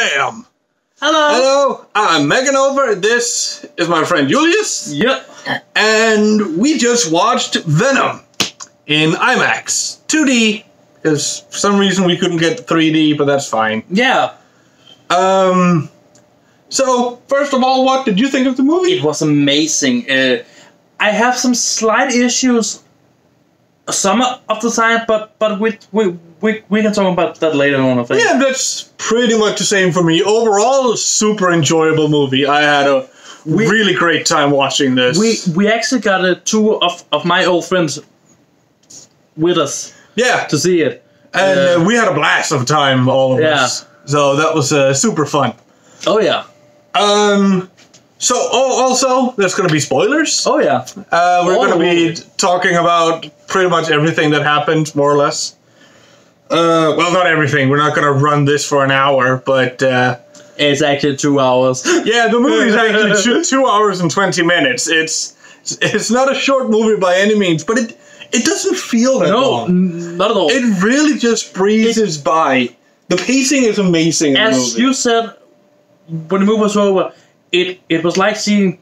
Bam! Hello! Hello, I'm MegaNova. This is my friend Julius. Yep. And we just watched Venom in IMAX 2D, because for some reason we couldn't get 3D, but that's fine. Yeah. So, first of all, what did you think of the movie? It was amazing. I have some slight issues some of the time, but we can talk about that later on, I think. Yeah, that's pretty much the same for me. Overall, super enjoyable movie. I had a really great time watching this. We actually got two of my old friends with us. Yeah. To see it. And we had a blast of time, all of us. So that was super fun. Oh, yeah. So, also, there's going to be spoilers. Oh, yeah. We're going to be talking about pretty much everything that happened, more or less. Well, not everything. We're not going to run this for an hour, but... it's actually 2 hours. Yeah, the movie's actually 2 hours and 20 minutes. It's not a short movie by any means, but it doesn't feel that long. No, not at all. It really just breezes by. The pacing is amazing in the movie. As you said, when the movie was over, it was like seeing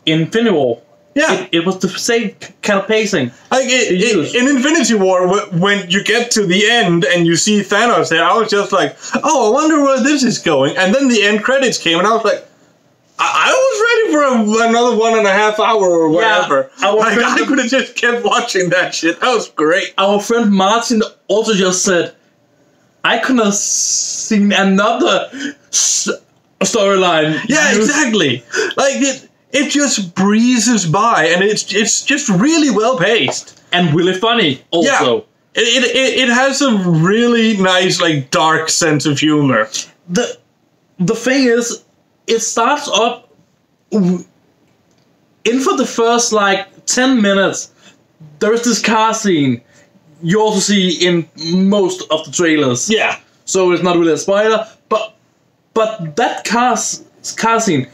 Infinity War. Yeah. It was the same kind of pacing. Like in Infinity War, when you get to the end and you see Thanos there, I was just like, oh, I wonder where this is going. And then the end credits came, and I was like, I was ready for another 1.5 hours or whatever. Yeah, I could have just kept watching that shit. That was great. Our friend Martin also just said, I couldn't have seen another storyline. Yeah, exactly. Like it just breezes by, and it's just really well paced and really funny. Also, yeah. It has a really nice, like, dark sense of humor. The thing is, it starts up in for the first like 10 minutes. There's this car scene you also see in most of the trailers. Yeah. So it's not really a spoiler, but that car scene,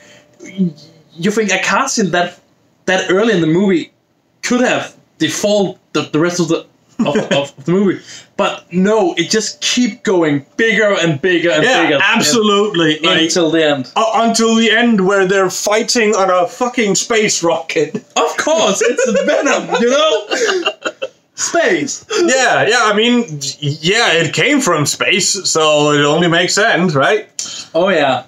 you think a car scene that early in the movie could have default the rest of the movie, but no, it just keep going bigger and bigger and bigger. Yeah, absolutely. Until the end. Until the end, where they're fighting on a fucking space rocket. Of course, it's Venom, you know? Space. Yeah, I mean, yeah, it came from space, so it only makes sense, right? Oh, yeah.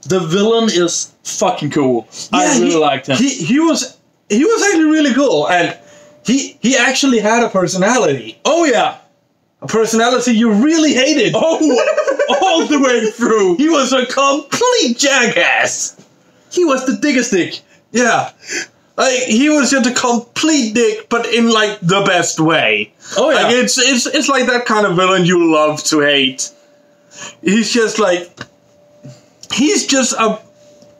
The villain is fucking cool. Yeah, I really liked him. He was actually really cool, and he actually had a personality. Oh, yeah. A personality you really hated. Oh, all the way through. He was a complete jackass. He was the diggest dick. Yeah. Like, he was just a complete dick, but in, like, the best way. Oh, yeah. Like, it's like that kind of villain you love to hate. He's just, like... He's just a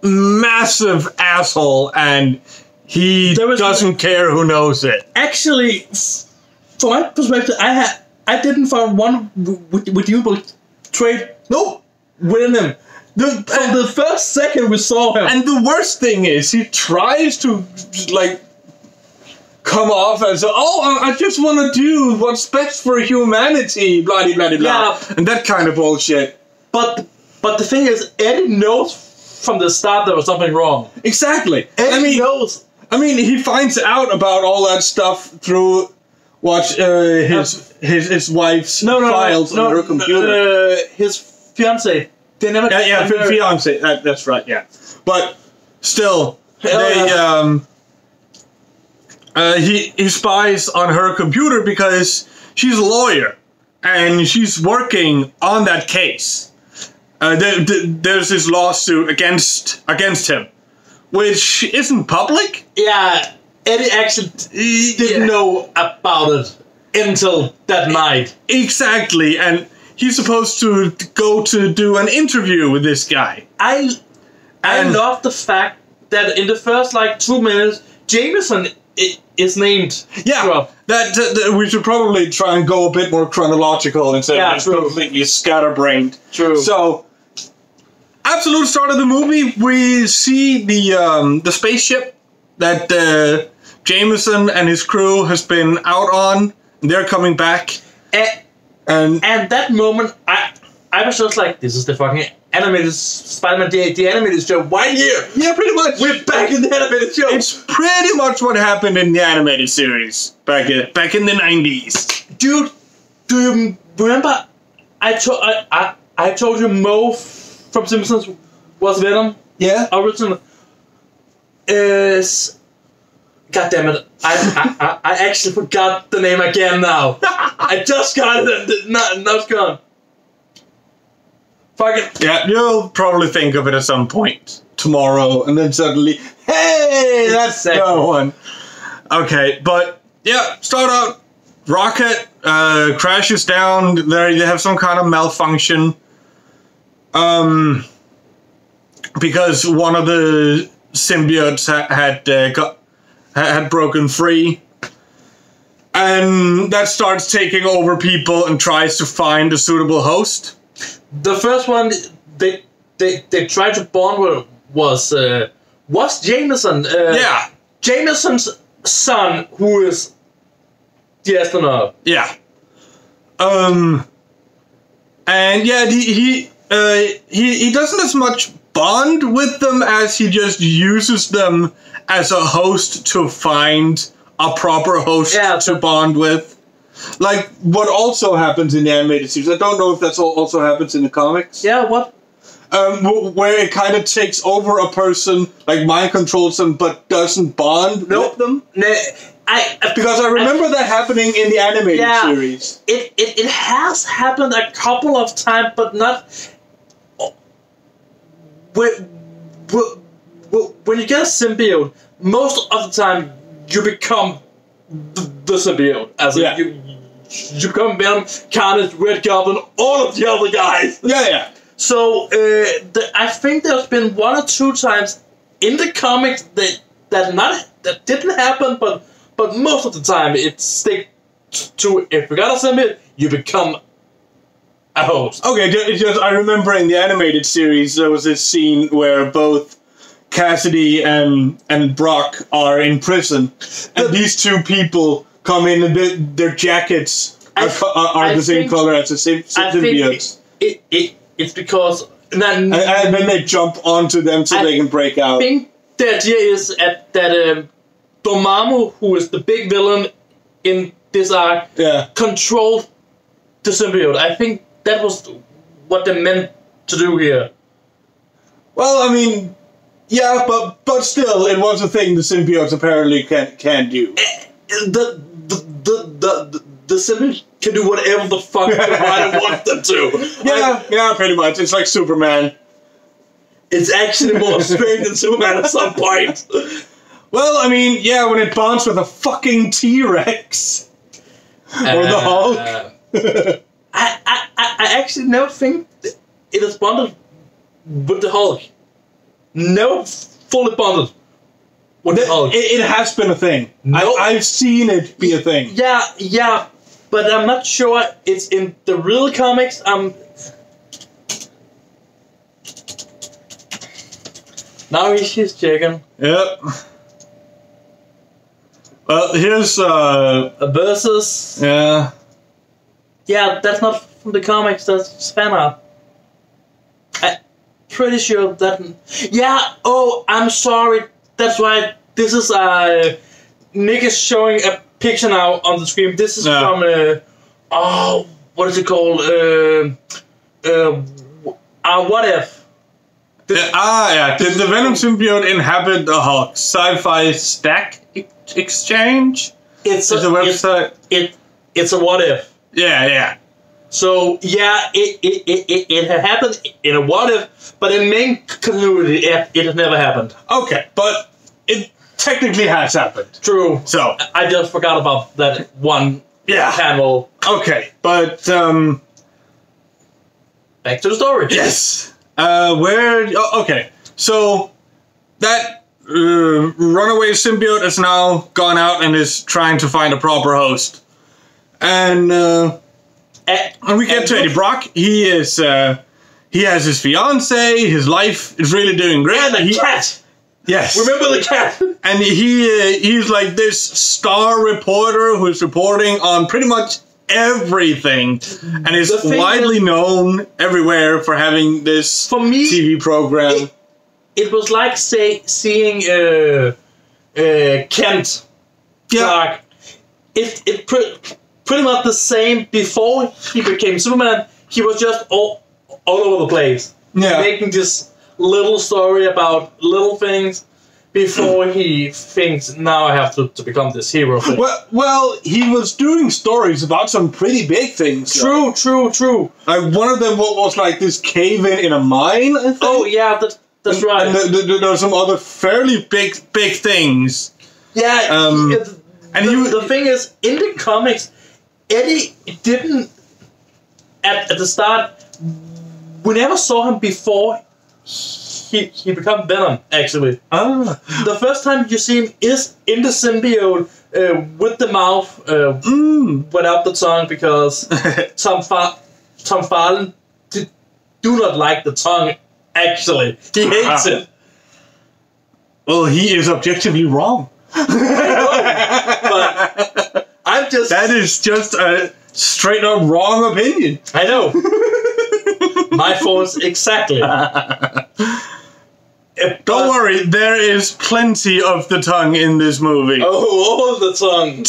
massive asshole, and he doesn't care who knows it. Actually, from my perspective, I didn't find one redeemable trait. Nope. Within him. From the first second we saw him. And the worst thing is, he tries to, like, come off as, oh, I just want to do what's best for humanity, blah, blah, blah, blah. Yeah. And that kind of bullshit. But the thing is, Eddie knows from the start there was something wrong. Exactly. Eddie knows. I mean, he finds out about all that stuff through his wife's files on her computer. His fiancée. They never. Yeah, fiancé. That's right. Yeah, but still, he spies on her computer because she's a lawyer and she's working on that case. There's this lawsuit against him, which isn't public. Yeah, Eddie actually didn't know about it until that night. Exactly, and he's supposed to go to do an interview with this guy. I love the fact that in the first, like, 2 minutes, Jameson is named. Yeah, that we should probably try and go a bit more chronological instead of just completely scatterbrained. True. So, absolute start of the movie, we see the spaceship that Jameson and his crew has been out on. They're coming back. And that moment, I was just like, this is the fucking animated Spider-Man, the animated show, right here. Yeah, pretty much. We're back in the animated show. It's pretty much what happened in the animated series back in the 90s. Dude, do you remember? I told you Mo from Simpsons was Venom. Yeah. Original. God damn it! I actually forgot the name again now. I just got it. Now it's gone. Fuck it. Yeah, you'll probably think of it at some point tomorrow, and then suddenly, hey, that's the one. Okay, but yeah, start out. Rocket crashes down. They have some kind of malfunction. Because one of the symbiotes had broken free, and that starts taking over people and tries to find a suitable host. The first one they tried to bond with was Jameson. Yeah, Jameson's son, who is the astronaut. Yeah. And yeah, he doesn't as much bond with them as he just uses them as a host to find a proper host to bond with. Like what also happens in the animated series. I don't know if that's also happens in the comics. Yeah, what? Where it kind of takes over a person, like mind controls them, but doesn't bond with them. Because I remember that happening in the animated series. It has happened a couple of times, but not. When you get a symbiote, most of the time you become the symbiote. As you become Venom, Carnage, Red Goblin, all of the other guys. Yeah. So I think there's been one or two times in the comics that didn't happen, but most of the time it sticks to if you got a symbiote, you become a host. Okay, just I remember in the animated series there was this scene where both Cassidy and Brock are in prison, and these two people come in and their jackets are the same color as the symbiotes. It's because and then they jump onto them so they can break out. I think the idea is that Dormammu, who is the big villain in this arc, controlled the symbiote. I think that was what they meant to do here. Well, I mean, yeah, but still, it was a thing the symbiotes apparently can do. The symbiote can do whatever the fuck the writer wants them to. Yeah, pretty much. It's like Superman. It's actually more strange than Superman at some point. Well, I mean, yeah, when it bonds with a fucking T-Rex. Or the Hulk. I actually never think it is bonded with the Hulk. Never fully bonded with the Hulk. It has been a thing. Nope. I've seen it be a thing. Yeah, but I'm not sure it's in the real comics. Now he's checking. Yep. Well, here's a versus. Yeah. Yeah, that's not from the comics. That's fan art. I'm pretty sure that. Yeah. Oh, I'm sorry. That's why this is Nick is showing a picture now on the screen. This is from what is it called? What if? Did the Venom symbiote inhabit the Hulk? Sci-Fi Stack Exchange? It's a website. It's a what if. Yeah. So yeah, it happened in a what if, but in main continuity, it has never happened. Okay, but it technically has happened. True. So I just forgot about that one panel. Okay, but back to the story. Yes. Okay, so that runaway symbiote has now gone out and is trying to find a proper host. And we get to Eddie Brock. He has his fiance. His life is really doing great. And the cat. Yes. Remember the cat. And he's like this star reporter who's reporting on pretty much everything, and is The thing widely known everywhere for having this For me, TV program. it was like seeing Kent Clark. It pretty much the same before he became Superman. He was just all over the place, making this little story about little things before he thinks, now I have to become this hero thing. Well, he was doing stories about some pretty big things. True. Like one of them was like this cave-in in a mine, I think. Oh yeah, that's right. And there were some other fairly big things. Yeah, and the thing is, in the comics, Eddie didn't, at the start, we never saw him before he became Venom, actually. The first time you see him is in the symbiote with the mouth without the tongue, because Tom Farland do not like the tongue, actually. He hates it. Well, he is objectively wrong. But I'm just... That is just a straight up wrong opinion. I know. My thoughts exactly. Don't worry, there is plenty of the tongue in this movie. Oh, all the tongue.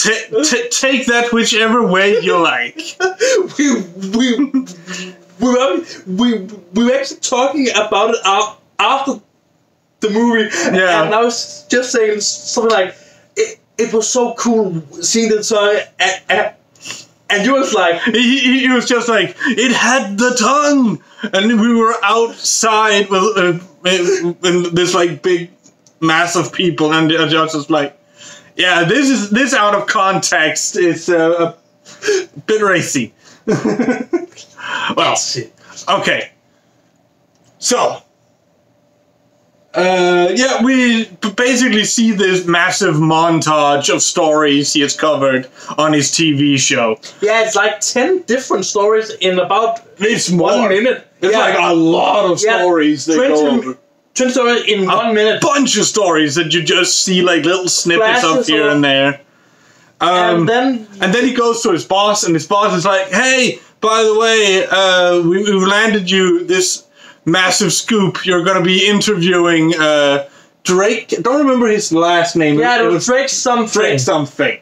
Take that whichever way you like. we were actually talking about it after the movie, and I was just saying something like, it was so cool seeing the tongue, and you was like... He was just like, it had the tongue! And we were outside with this like big mass of people, and I was just like, yeah, this out of context is a bit racy. Well, okay. So, we basically see this massive montage of stories he has covered on his TV show. Yeah, it's like 10 different stories in about 1 minute. It's like a lot of stories that go over. 20 stories in 1 minute. Bunch of stories that you just see like little snippets of here and there. And then he goes to his boss, and his boss is like, hey, by the way, we've landed you this massive scoop. You're going to be interviewing Drake. I don't remember his last name. Yeah, it was Drake something. Drake something.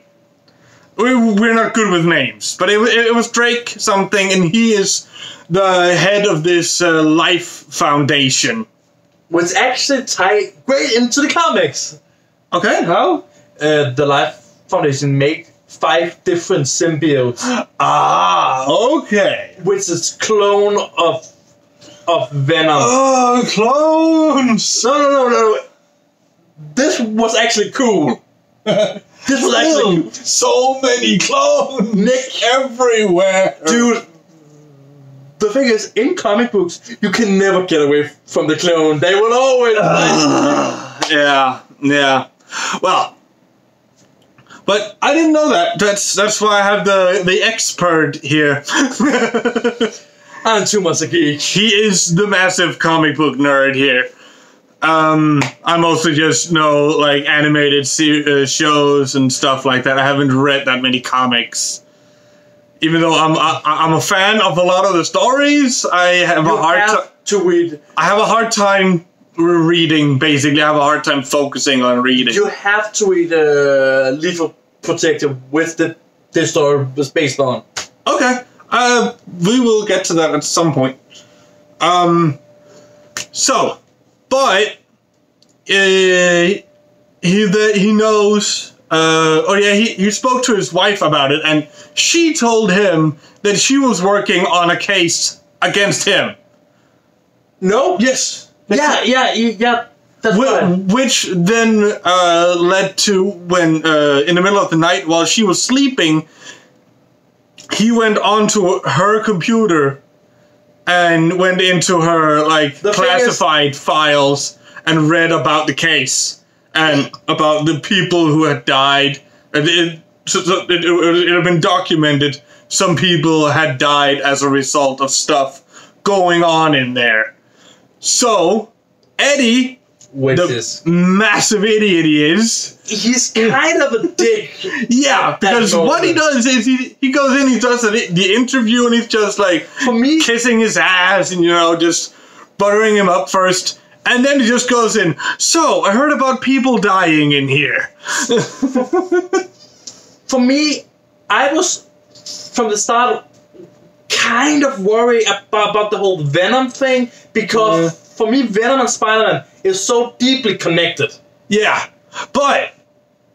We're not good with names, but it was Drake something, and he is the head of this Life Foundation. Which actually tie great into the comics. Okay, how? The Life Foundation made 5 different symbiotes. Okay. Which is clone of Venom. Oh, clones! No. This was actually cool. This was actually so many clones, Nick, everywhere, dude. The thing is, in comic books, you can never get away from the clone. They will always. Yeah. Well, but I didn't know that. That's why I have the expert here. I'm too much a geek. He is the massive comic book nerd here. I mostly just know like animated shows and stuff like that. I haven't read that many comics. Even though I'm a fan of a lot of the stories, I have a hard time reading. Basically, I have a hard time focusing on reading. You have to read Lethal Protector with this story was based on. Okay, we will get to that at some point. But he knows. He spoke to his wife about it, and she told him that she was working on a case against him. No? Yes. Yeah. That's right. Which then led to when, in the middle of the night, while she was sleeping, he went onto her computer and went into her classified files and read about the case. And about the people who had died. It had been documented. Some people had died as a result of stuff going on in there. So, Eddie which the is massive idiot he is. he's kind of a dick. Yeah, because what he does is he goes in, he does the interview, and he's just like For me, kissing his ass and just buttering him up first. And then he just goes in, so, I heard about people dying in here. for me, I was, from the start, kind of worried about the whole Venom thing, because for me, Venom and Spider-Man is so deeply connected. Yeah, but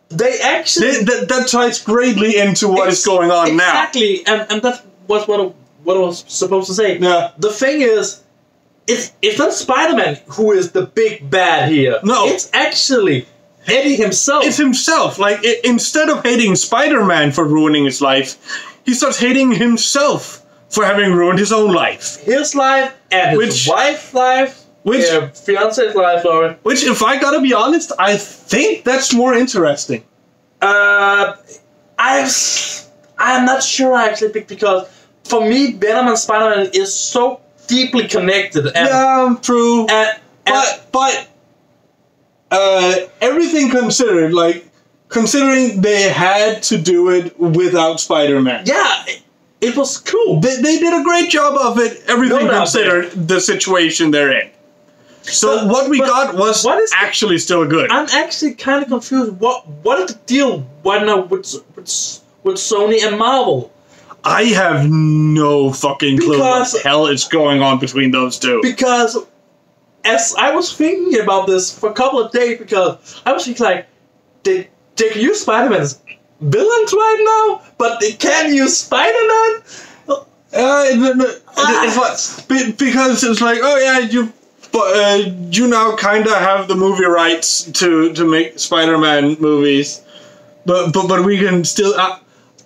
They actually... that ties greatly into what is going on now. Exactly, and that was what I was supposed to say. Yeah. The thing is, it's not Spider-Man who is the big bad here. No. It's actually Eddie himself. It's himself. Like, instead of hating Spider-Man for ruining his life, he starts hating himself for having ruined his own life. His life and his wife's life. Fiance's life, sorry. Which, if I gotta be honest, I think that's more interesting. I'm not sure actually, because for me, Venom and Spider-Man is so deeply connected. And, yeah, true. But everything considered, like, considering they had to do it without Spider-Man. Yeah, it was cool. They did a great job of it, everything considered, the situation they're in. So what we got was actually still good. I'm actually kind of confused. What is the deal right now with Sony and Marvel? I have no fucking clue what the hell is going on between those two. Because as I was thinking about this for a couple of days, because I was thinking like, they can use Spider-Man as villains right now, but they can't use Spider-Man? Because it's like, oh yeah, you now kind of have the movie rights to make Spider-Man movies, but we can still.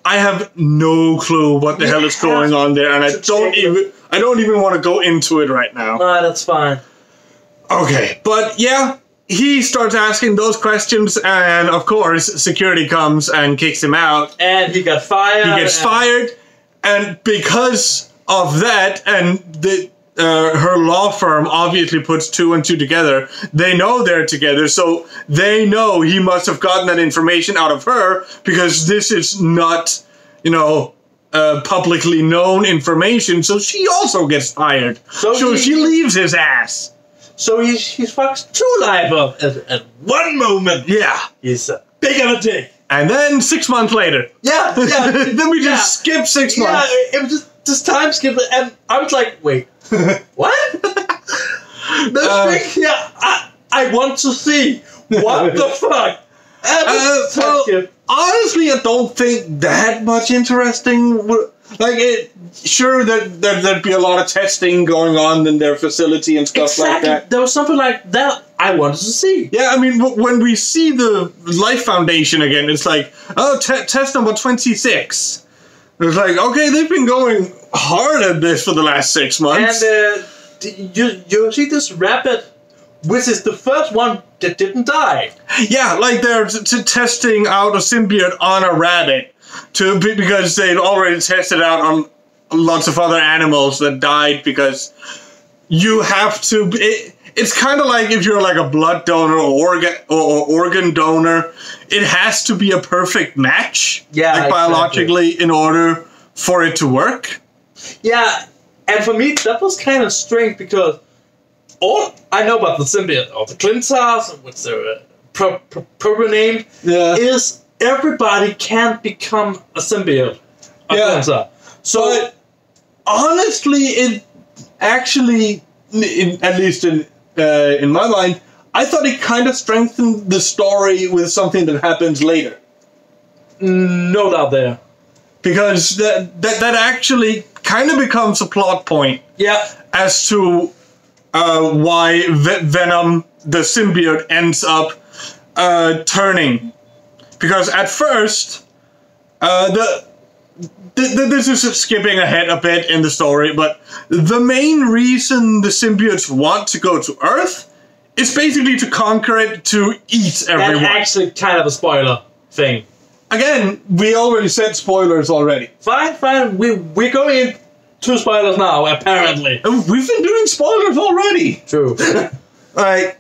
I have no clue what the hell is going on there, and I don't even want to go into it right now. Nah, that's fine. Okay, but yeah, he starts asking those questions, and of course, security comes and kicks him out, and he got fired. He gets fired, and because of that, and her law firm obviously puts 2 and 2 together. They know they're together, so they know he must have gotten that information out of her, because this is not, publicly known information, so she also gets fired. So she leaves his ass. So he fucks 2 lives up at one moment. Yeah. He's a big of a dick. And then 6 months later. Yeah. Then we just skip 6 months. Yeah, it was just time skip, and I was like, wait. What? I want to see. What the fuck? Honestly, I don't think that much interesting. Sure, there'd be a lot of testing going on in their facility and stuff like that. There was something like that I wanted to see. Yeah, I mean, when we see the Life Foundation again, it's like, oh, test number 26. It's like, okay, they've been going hard at this for the last 6 months. And you see this rabbit, which is the first one that didn't die. Yeah, like they're testing out a symbiote on a rabbit because they'd already tested out on lots of other animals that died, because you have to... It's kind of like if you're like a blood donor or organ donor, it has to be a perfect match, biologically, in order for it to work. Yeah, and for me that was kind of strange, because all I know about the symbiote, or the Clintars, which they're proper named, is everybody can't become a symbiote. Clintar. So, but honestly, it actually, at least in my mind, I thought it kind of strengthened the story with something that happens later. No doubt there. Because that actually kind of becomes a plot point. Yeah. As to why Venom, the symbiote, ends up turning. Because at first, this is skipping ahead a bit in the story, but the main reason the symbiotes want to go to Earth is basically to conquer it, to eat everyone. That's actually kind of a spoiler thing. Again, we already said spoilers already. Fine. We're going into spoilers now, apparently. We've been doing spoilers already. True. Right,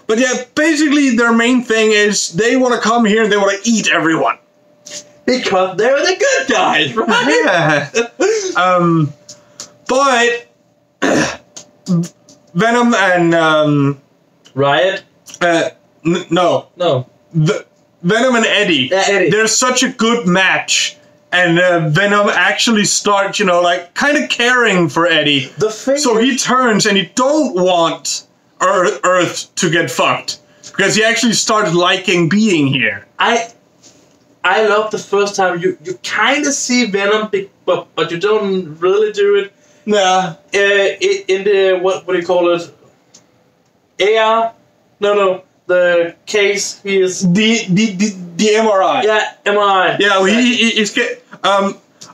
But yeah, basically their main thing is they want to come here and they want to eat everyone. Because they're the good guys, right? Yeah. But Venom and Riot? no. Venom and Eddie. Yeah, Eddie. They're such a good match. And Venom actually starts, like, kind of caring for Eddie. So he turns and he don't want Earth to get fucked. Because he actually starts liking being here. I love the first time you kind of see Venom, but you don't really do it. Nah. In the, what do you call it? AR? No. The case, he is... The MRI. Yeah, MRI. Yeah, he's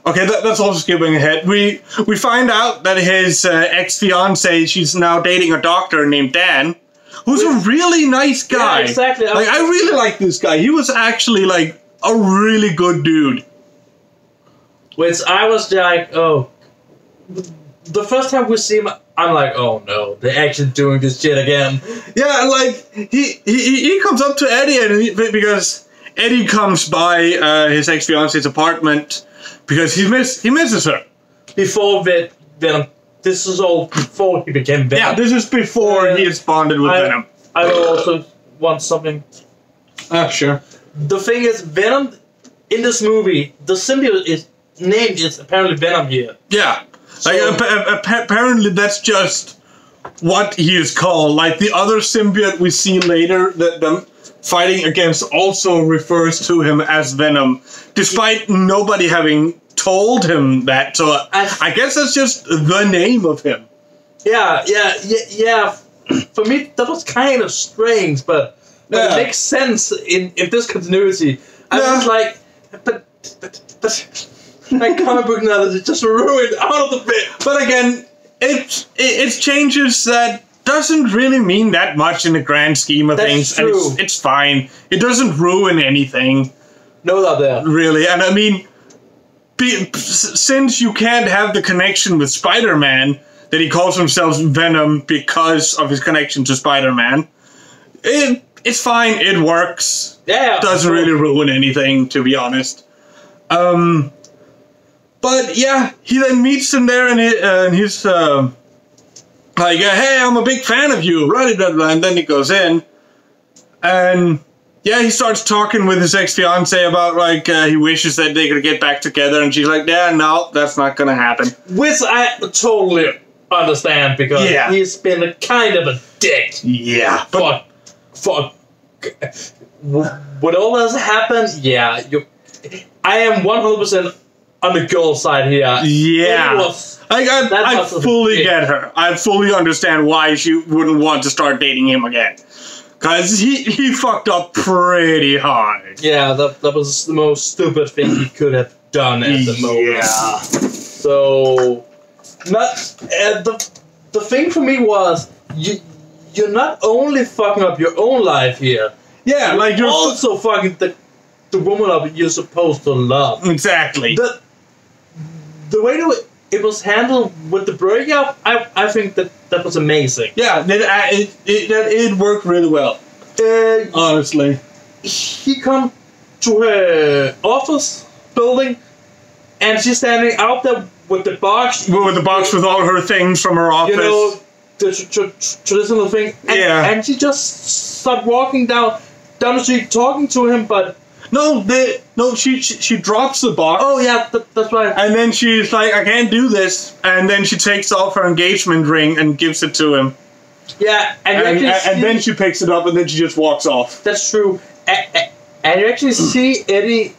okay, that's also skipping ahead. We find out that his ex-fiancée, she's now dating a doctor named Dan, who's a really nice guy. Yeah, exactly. Like, I really like this guy. He was actually, like, a really good dude. Which I was like, oh... The first time we see him, I'm like, oh no, they're actually doing this shit again. Yeah, like, he comes up to Eddie, and because Eddie comes by his ex-fiancee's apartment because he misses her. Before Venom. This is all before he became Venom. Yeah, this is before he is bonded with Venom. I also want something. Sure. The thing is, Venom, in this movie, the symbiote name is apparently Venom here. Yeah. Like, apparently that's just what he is called. Like, the other symbiote we see later that them fighting against also refers to him as Venom, despite nobody having told him that. So I guess that's just the name of him. Yeah. For me, that was kind of strange, but it makes sense in this continuity. I was like, but my comic book knowledge is just ruined out of the bit. But again, it's changes that doesn't really mean that much in the grand scheme of things. True. And it's fine. It doesn't ruin anything. No doubt there. Really. And I mean, since you can't have the connection with Spider-Man, that he calls himself Venom because of his connection to Spider-Man, it's fine. It works. Yeah. Doesn't really ruin anything, to be honest. But yeah, he then meets him there, and he's like, "Hey, I'm a big fan of you," right? And then he goes in, and yeah, he starts talking with his ex-fiancée about like he wishes that they could get back together, and she's like, "Yeah, no, that's not gonna happen." Which I totally understand because he's been a kind of a dick. Yeah, but for what all has happened, I am 100%. On the girl side here. Yeah. I fully get her. I fully understand why she wouldn't want to start dating him again. Because he fucked up pretty hard. Yeah, that was the most stupid thing he could have done at the moment. Yeah. So, the thing for me was, you're not only fucking up your own life here. Yeah, like you're also fucking the woman up you're supposed to love. Exactly. The way it was handled with the breakup, I think that was amazing. Yeah, it worked really well. Honestly. He come to her office building, and she's standing out there with the box. With the box with all her things from her office. You know, the traditional thing. And she just stopped walking down the street talking to him, but... she drops the box. Oh yeah, that's right. And then she's like, I can't do this. And then she takes off her engagement ring and gives it to him. Yeah, and then she picks it up and then she just walks off. That's true. And you actually see Eddie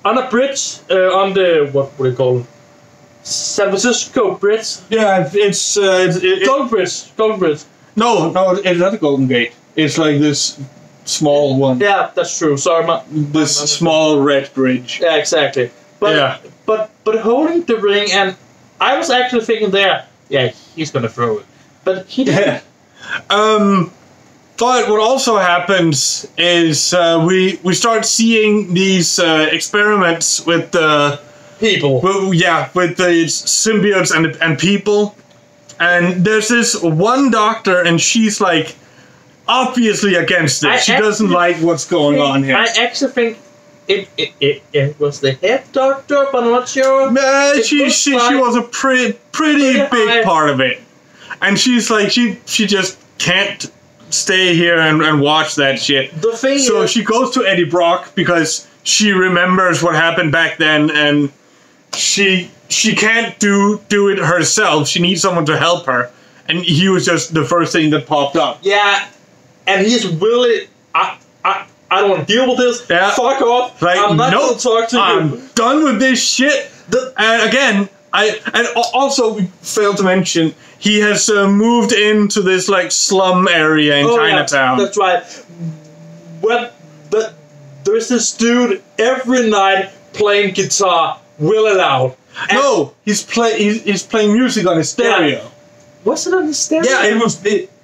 on a bridge, on the, what do you call it? San Francisco Bridge. Yeah, it's Golden Bridge. Golden Bridge. No, it's not the Golden Gate. It's like this small one. Yeah, that's true. Sorry, this small red bridge. Yeah, exactly. But holding the ring, and I was actually thinking there, he's gonna throw it, but he didn't. But what also happens is we start seeing these experiments with the people. With the symbiotes and people, and there's this one doctor, and she's like obviously against it. She doesn't like what's going on here. I actually think it was the head doctor, but I'm not sure. She was a pretty big part of it. And she's like, she just can't stay here and watch that shit. The thing so is, she goes to Eddie Brock because she remembers what happened back then, and she can't do it herself. She needs someone to help her. And he was just the first thing that popped up. Yeah, and he's really... I don't want to deal with this. Yeah. Fuck off. Like, I'm not going to talk to you. I'm done with this shit. And again, also we failed to mention, he has moved into this like slum area in Chinatown. Yeah, that's right. But there's this dude every night playing guitar, really loud. No, he's playing music on his stereo. Yeah. Was it on his stereo? Yeah,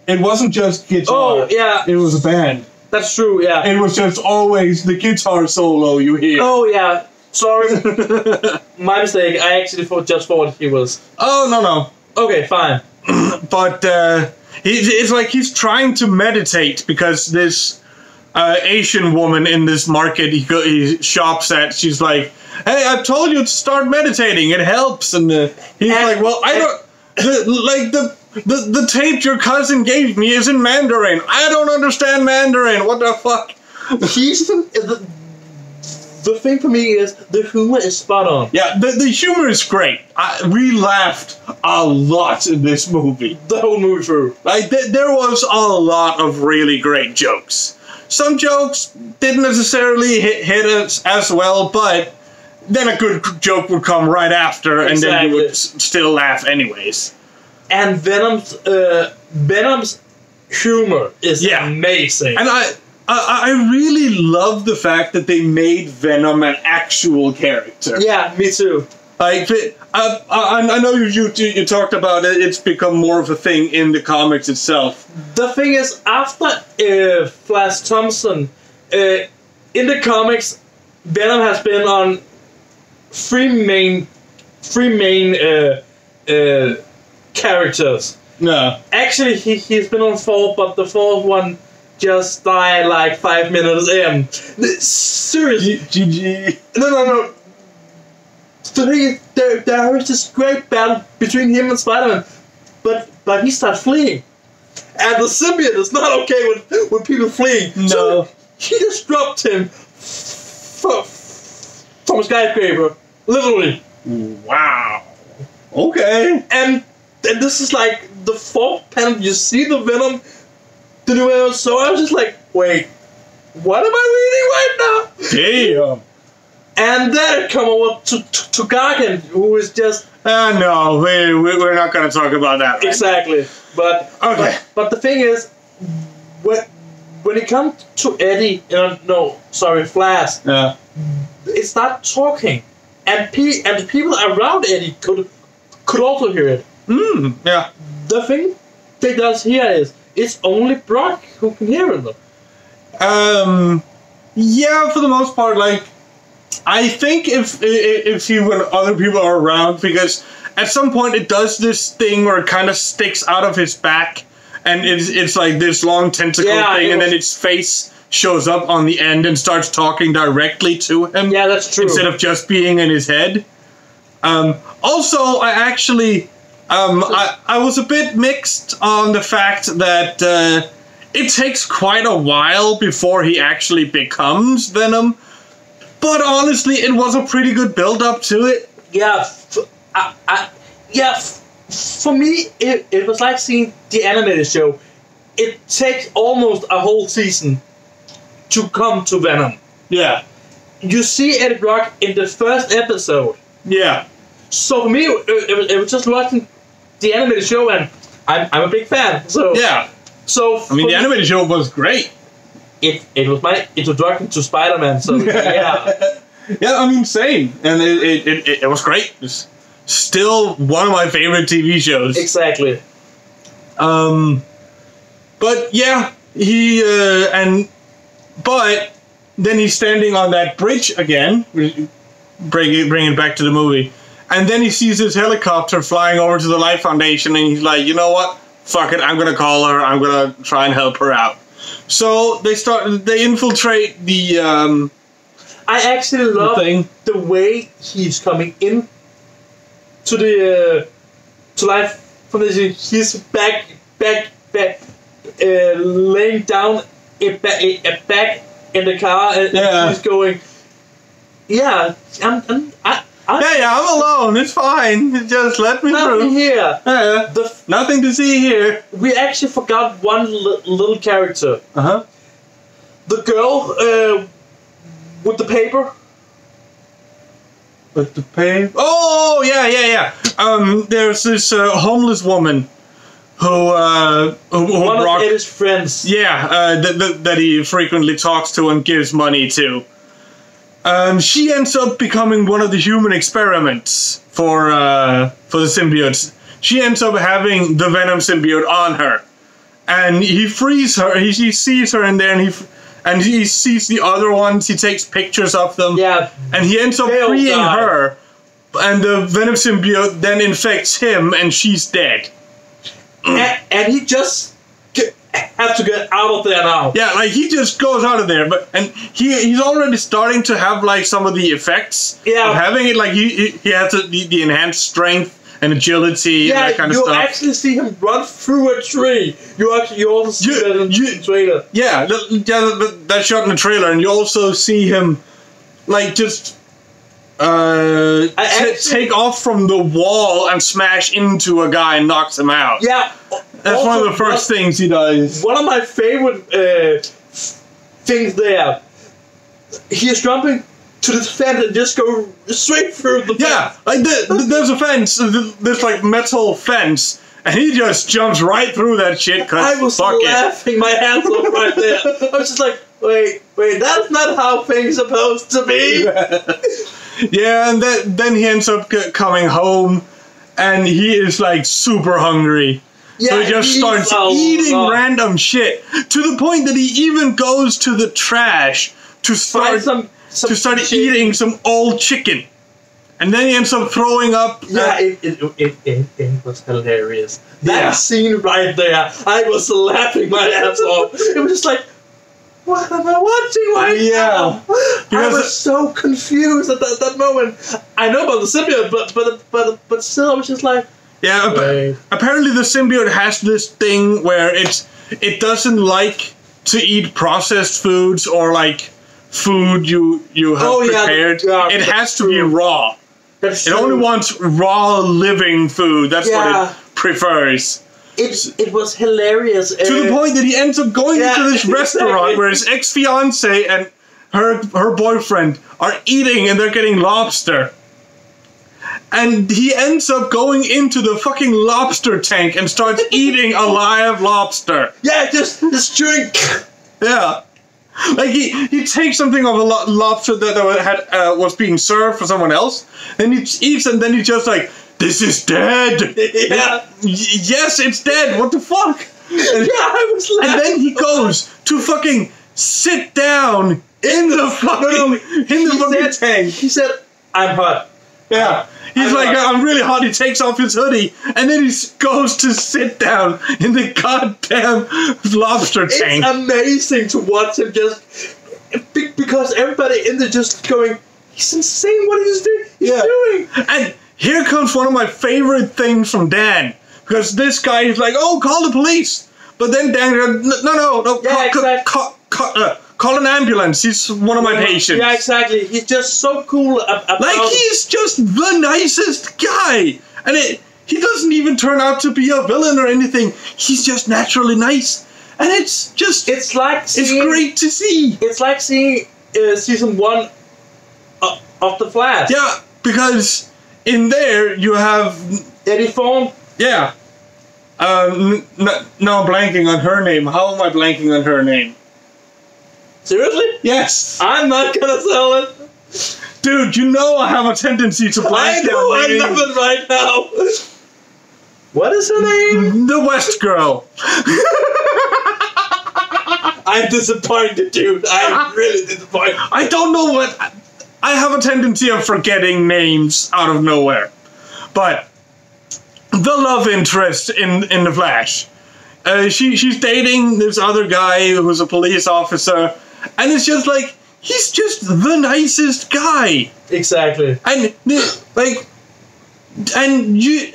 it wasn't just guitar. Oh, yeah. It was a band. That's true, yeah. It was just always the guitar solo you hear. Oh, yeah. Sorry. My mistake. I actually just thought he was... Oh, no. Okay, fine. But it's like he's trying to meditate because this Asian woman in this market he shops at, she's like, hey, I've told you to start meditating. It helps. And he's like, well, I don't... The tape your cousin gave me is in Mandarin. I don't understand Mandarin. What the fuck? The thing for me is the humor is spot on. Yeah, the humor is great. We laughed a lot in this movie. The whole movie through. Like there was a lot of really great jokes. Some jokes didn't necessarily hit us as well, but then a good joke would come right after, and then you would still laugh anyways. And Venom's humor is amazing. And I really love the fact that they made Venom an actual character. Yeah, me too. Like, I know you talked about it. It's become more of a thing in the comics itself. The thing is, after Flash Thompson, in the comics, Venom has been on three main characters. No. Actually, he's been on 4, but the 4th one just died like 5 minutes in. Seriously. GG. No. The thing is, there is this great battle between him and Spider-Man, but he starts fleeing. And the symbiote is not okay with people fleeing. No. So he just dropped him from a skyscraper. Literally. Wow. Okay. And this is like the 4th panel. You see the Venom, the new Venom. So I was just like, wait, what am I reading right Damn. now? And then come over to Gargan, who is just... no, we're not going to talk about that. Right? Exactly. But okay. But the thing is, when it comes to Eddie, Flash, it's not talking. And the people around Eddie could also hear it. Yeah. The thing they does here is it's only Brock who can hear it though. Yeah, for the most part, like I think if you and other people are around, because at some point it does this thing where it kind of sticks out of his back, and it's like this long tentacle thing, and then its face shows up on the end and starts talking directly to him. Yeah, that's true. Instead of just being in his head. Also, I actually, I was a bit mixed on the fact that it takes quite a while before he actually becomes Venom. But honestly, it was a pretty good build-up to it. Yeah, for me, it was like seeing the animated show. It takes almost a whole season to come to Venom. Yeah. You see Eddie Brock in the first episode. Yeah. So for me, it was just watching the animated show, and I'm a big fan. So yeah. So I mean, the animated show was great. It was my introduction to Spider-Man. So yeah. Yeah, I mean, same, and it was great. It's still one of my favorite TV shows. Exactly. But yeah, but then he's standing on that bridge again, bring it back to the movie, and then he sees this helicopter flying over to the Life Foundation, and he's like, you know what? Fuck it, I'm gonna call her. I'm gonna try and help her out. So they infiltrate the I actually love the way he's coming in to the to life from this. He's back, laying down a back in the car, and he's going. Yeah, I'm alone. It's fine. Just let me nothing through. Here. Nothing to see here. We actually forgot one little character. The girl with the paper. With the paper. Oh yeah. There's this homeless woman who one Brock, of his friends. Yeah, that he frequently talks to and gives money to. She ends up becoming one of the human experiments for the symbiotes. She ends up having the Venom symbiote on her, and he frees her. He sees her in there, and he sees the other ones. He takes pictures of them. Yeah, and he ends up freeing her, and the Venom symbiote then infects him, and she's dead. And he just have to get out of there now. Yeah, like he just goes out of there, and he's already starting to have like some of the effects of having it. Like he has the enhanced strength and agility and that kind of stuff. You actually see him run through a tree. You also see that in the trailer. Yeah, that shot in the trailer, and you also see him like just take off from the wall and smash into a guy and knocks him out. Yeah. That's also one of the first things he does. One of my favorite things there. He is jumping to the fence and just go straight through the fence. Yeah, like there's a fence, there's like metal fence, and he just jumps right through that shit. I was laughing my hands off right there. I was just like, wait, that's not how things are supposed to be. Yeah, and then he ends up coming home, and he is like super hungry. Yeah, so he just starts eating random shit to the point that he even goes to the trash to start eating some old chicken, and then he ends up throwing up. Yeah, it was hilarious. That scene right there, I was laughing my ass off. It was just like, what am I watching right now? I was so confused at that moment. I know about the symbiote, but still, I was just like. Yeah, apparently the symbiote has this thing where it doesn't like to eat processed foods or like food you have prepared. It has to be raw. It only wants raw living food. That's what it prefers. It was hilarious. To the point that he ends up going into this restaurant where his ex-fiancée and her boyfriend are eating and they're getting lobster. And he ends up going into the fucking lobster tank and starts eating a live lobster. Yeah, just drink. Yeah. Like he takes something of a lobster that was being served for someone else, and he eats, and then he's just like, "This is dead." Yeah. Yes, it's dead. What the fuck? And, I was laughing. And then he goes to fucking sit down in the fucking tank. He said, "I'm hot." Yeah. He's I'm really hot. He takes off his hoodie, and then he goes to sit down in the goddamn lobster tank. It's amazing to watch him because everybody in there just going, he's insane. What is he doing? And here comes one of my favorite things from Dan, because this guy is like, "Oh, call the police," but then Dan goes, "No, call an ambulance. He's one of my patients." Yeah, exactly. He's just so cool about... Like, he's just the nicest guy. And he doesn't even turn out to be a villain or anything. He's just naturally nice. And it's just... It's great to see. It's like seeing season 1 of The Flash. Yeah, because in there you have... Eddie Thawne. Yeah. Now I'm blanking on her name. How am I blanking on her name? Seriously? Yes. I'm not gonna sell it. Dude, you know I have a tendency to blank. I know, I love it right now. What is her name? The West Girl. I'm disappointed, dude. I'm really disappointed. I don't know what... I have a tendency of forgetting names out of nowhere. But the love interest in The Flash she's dating this other guy who's a police officer, and it's just like he's just the nicest guy. Exactly. And like, and you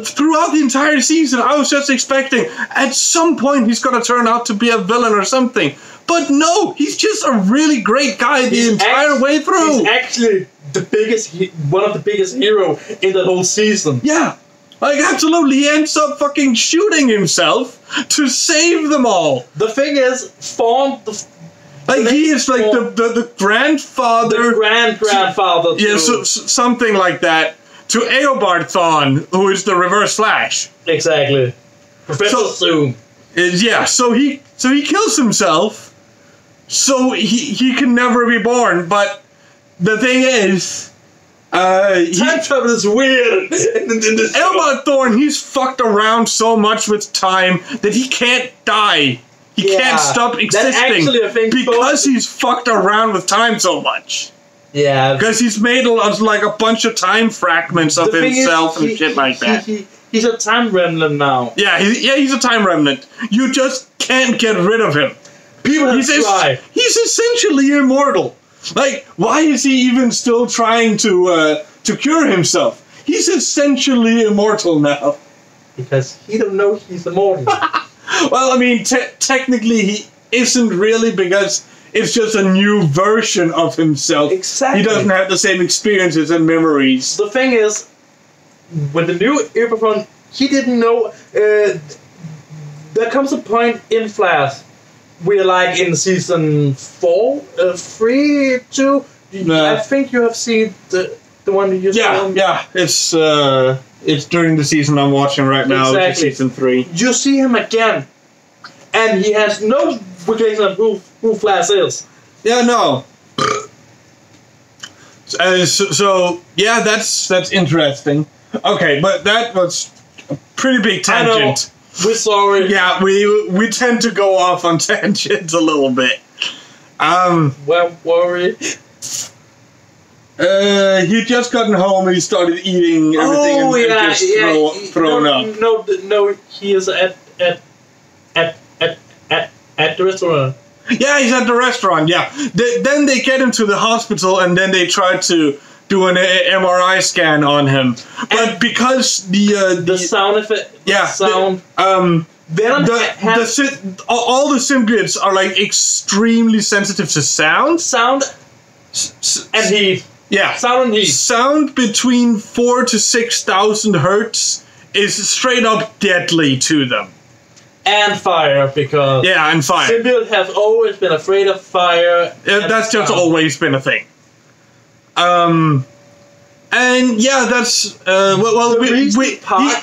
throughout the entire season, I was just expecting at some point he's gonna turn out to be a villain or something. But no, he's just a really great guy the entire way through. He's actually one of the biggest heroes in the whole season. Yeah. Like, absolutely, he ends up fucking shooting himself to save them all. The thing is, he is like the grandfather... The grandfather. Yeah, something like that. To Eobard Thawne, who is the Reverse Flash. Exactly. Professor Zoom. Yeah, so he kills himself, so he can never be born, but the thing is... time travel is weird. Eobard Thawne, he's fucked around so much with time that he can't die. He can't stop existing because he's fucked around with time so much. Yeah. Because he's made like a bunch of time fragments of himself and shit like that. He's a time remnant now. Yeah, he's a time remnant. You just can't get rid of him. He's essentially immortal. Like, why is he even still trying to cure himself? He's essentially immortal now. Because he don't know he's immortal. Well, I mean, technically he isn't really, because it's just a new version of himself. Exactly. He doesn't have the same experiences and memories. The thing is, when the new Cyberpunk, he didn't know... there comes a point in Flash we're like in season 4, 3, 2. I think you have seen the one you saw. Yeah, it's during the season I'm watching right now. Exactly. Which is season 3. You see him again, and he has no recognition of who Flash is. Yeah, no. So yeah, that's interesting. Okay, but that was a pretty big tangent. I know. We're sorry. Yeah, we tend to go off on tangents a little bit. Well, worry. He just gotten home and he started eating everything and just thrown up. No, he is at the restaurant. Yeah, he's at the restaurant. Yeah. Then they get him to the hospital and then they try to do an MRI scan on him, but and because the sound effect, Venom all the symbiotes are like extremely sensitive to sound, and heat. Yeah, sound and heat. Sound between 4,000 to 6,000 hertz is straight up deadly to them. And fire, because and fire. Symbiotes have always been afraid of fire. That's just always been a thing. And yeah, that's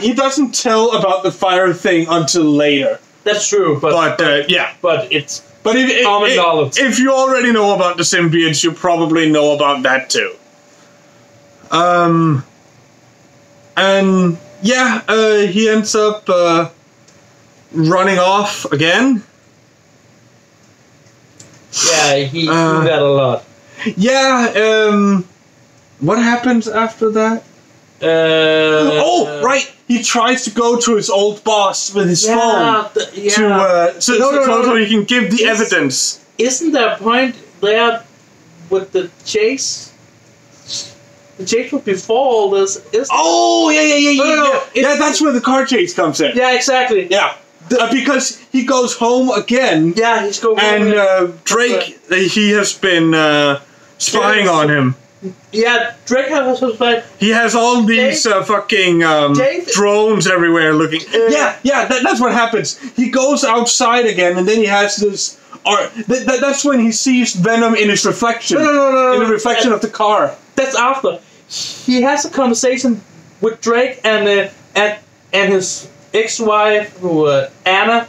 he doesn't tell about the fire thing until later. That's true, but common knowledge. If you already know about the symbiotes, you probably know about that too. And yeah, he ends up running off again. Yeah, he do that a lot. Yeah, what happens after that? Right! He tries to go to his old boss with his phone so he can give the evidence. Isn't there a point there with the chase? The chase was before all this. Yeah, that's where the car chase comes in. Yeah, exactly. Yeah. Because he goes home again. Yeah, he's going home. And Drake, he has been spying on him. Yeah, Drake has spying. He has all these fucking drones everywhere looking. That's what happens. He goes outside again, and then he has this. That's when he sees Venom in his reflection. No. In the reflection of the car. That's after. He has a conversation with Drake and his ex-wife, Anna,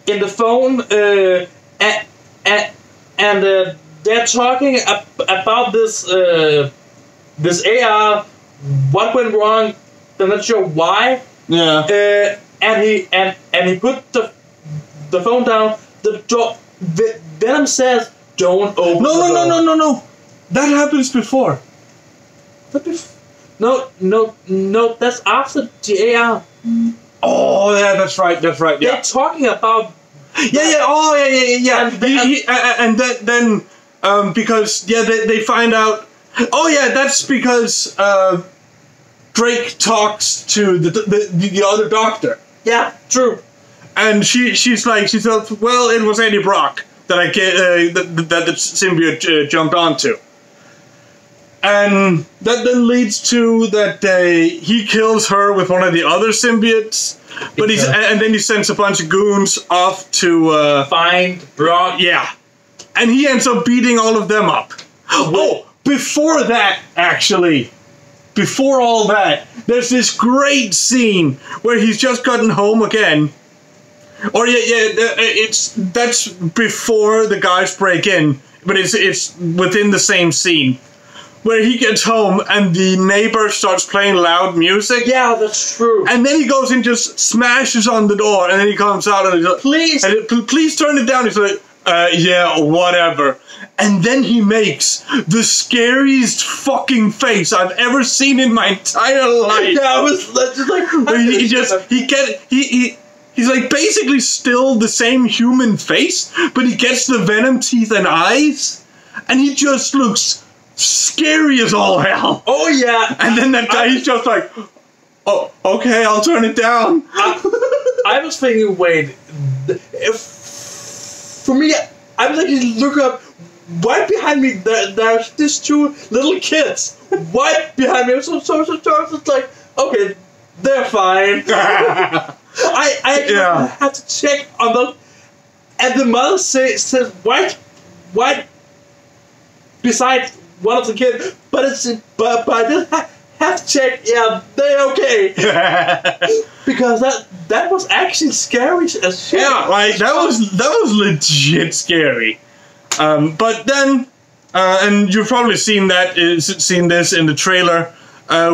in the phone, and they're talking about this AR. What went wrong? They're not sure why. Yeah. And he put the phone down. The door. Venom says, "Don't open." No. That happens before. No. That's after the AR. Oh, yeah, that's right. That's right. Yeah. They're talking about. Yeah. Oh, yeah. And then because they find out. Oh yeah, that's because Drake talks to the other doctor. Yeah, true. And she's like, well, it was Eddie Brock that that the symbiote jumped onto. And that then leads to that he kills her with one of the other symbiotes, but and then he sends a bunch of goons off to find Brock. Yeah, and he ends up beating all of them up. Oh, before that, actually, before all that, there's this great scene where he's just gotten home again. Or that's before the guys break in, but it's within the same scene. Where he gets home and the neighbor starts playing loud music. Yeah, that's true. And then he goes and just smashes on the door, and then he comes out and he's like, please turn it down. He's like, yeah, whatever. And then he makes the scariest fucking face I've ever seen in my entire life. Yeah, I was just like, he's like basically still the same human face, but he gets the Venom teeth and eyes, and he just looks scary as all hell. Oh yeah. And then that guy, he's just like, oh, okay, I'll turn it down. I was thinking, wait, for me, I was like, look up, right behind me, there's these two little kids, right behind me. So it's like, okay, they're fine. I have to check on them, and the mother says right beside one of the kids, but I just have to check. Yeah, they're okay. Because that was actually scary as shit. Yeah, like that was legit scary. But then, and you've probably seen this in the trailer.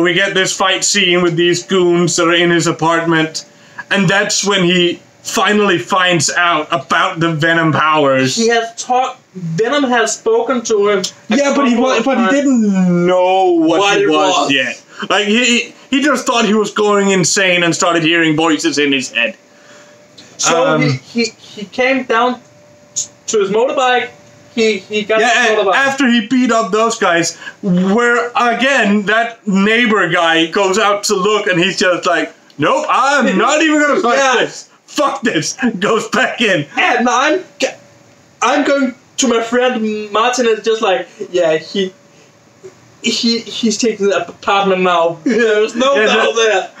We get this fight scene with these goons that are in his apartment, and that's when he finally finds out about the Venom powers. He has Venom has spoken to him. Yeah, but he didn't know what he was yet. Like he just thought he was going insane and started hearing voices in his head. So he came down to his motorbike. He got his motorbike. After he beat up those guys, where again that neighbor guy goes out to look, and he's just like, nope, I'm not even gonna fight this. Fuck this. Goes back in. And I'm going to my friend Martin. Is just like, yeah, he's taking the apartment now. There's no doubt there.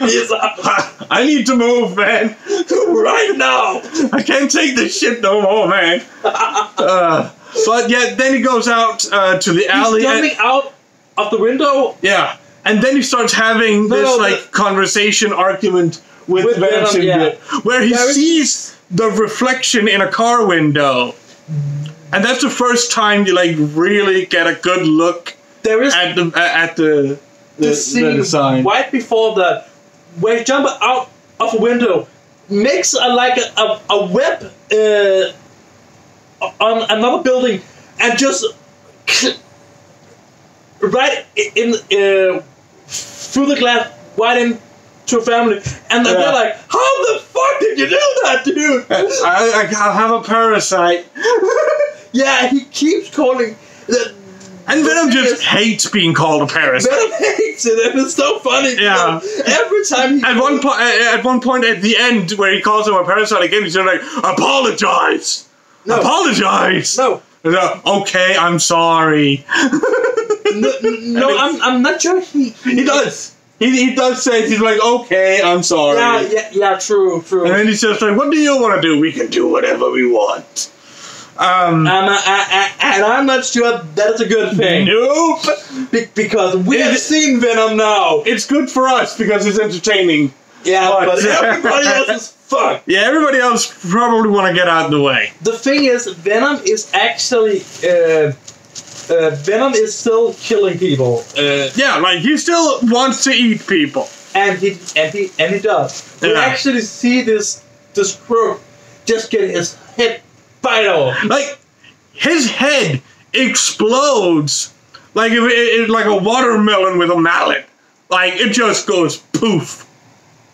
I need to move, man. Right now. I can't take this shit no more, man. But yeah, then he goes out to the alley. He's jumping out of the window. Yeah, and then he starts having this conversation argument with Venom symbiote, where he sees the reflection in a car window, and that's the first time you really get a good look at the scene design. Right before that, where he jumps out of a window, makes a web on another building, and just right in through the glass, right into a family, and they're like, "How the fuck did you do that, dude?" I have a parasite. Yeah, he keeps calling. And Venom just hates being called a parasite. Venom hates it, and it's so funny. Yeah. Every time at one point at the end where he calls him a parasite again, he's like, "Apologize, apologize." No. Okay, I'm sorry. No, I'm not sure he does. He does say, he's like, okay, I'm sorry. Yeah, true. And then he's just like, what do you want to do? We can do whatever we want. And I'm not sure that's a good thing. Nope. Because we have seen Venom now. It's good for us because it's entertaining. Yeah, but everybody else is fucked. Yeah, everybody else probably want to get out of the way. The thing is, Venom is actually... Venom is still killing people. He still wants to eat people, and he does. We actually see this crook just get his head bite off. Like his head explodes like a watermelon with a mallet. Like it just goes poof.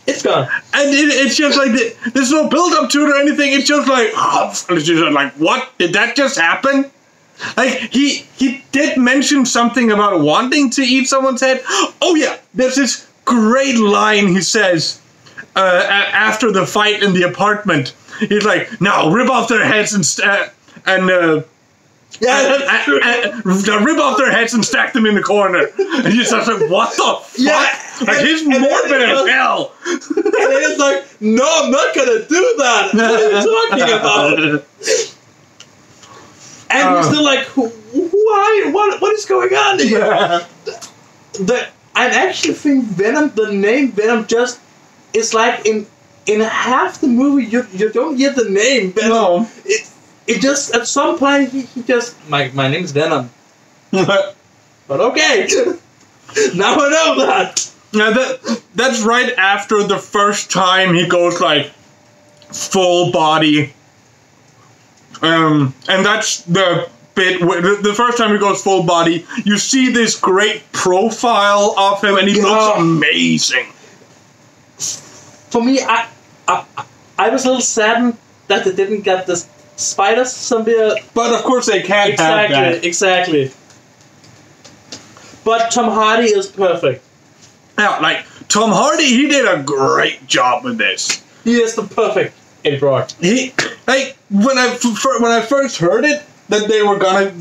It's gone. And it's just like, there's no build up to it or anything. It's just like, it's just like, what? Did that just happen? Like, he did mention something about wanting to eat someone's head. Oh, yeah. There's this great line he says after the fight in the apartment. He's like, now, rip off their heads and rip off their heads and stack them in the corner. And you're just like, what the fuck? Yeah, like, he's morbid as hell. And then it's like, no, I'm not gonna do that. What are you talking about? And we're still like, who are you? What is going on here? I actually think Venom, the name Venom, just is like in half the movie you don't get the name Venom. No. It just at some point he just my name's Venom. But okay, now I know that. Now that's right after the first time he goes like full body. And that's the bit where the first time he goes full body, you see this great profile of him, and he looks amazing. For me, I was a little saddened that they didn't get the spiders somewhere. But of course they can't have that. Exactly. But Tom Hardy is perfect. Yeah, like Tom Hardy, he did a great job with this. He is the perfect Eddie Brock. He like when I first heard it that they were gonna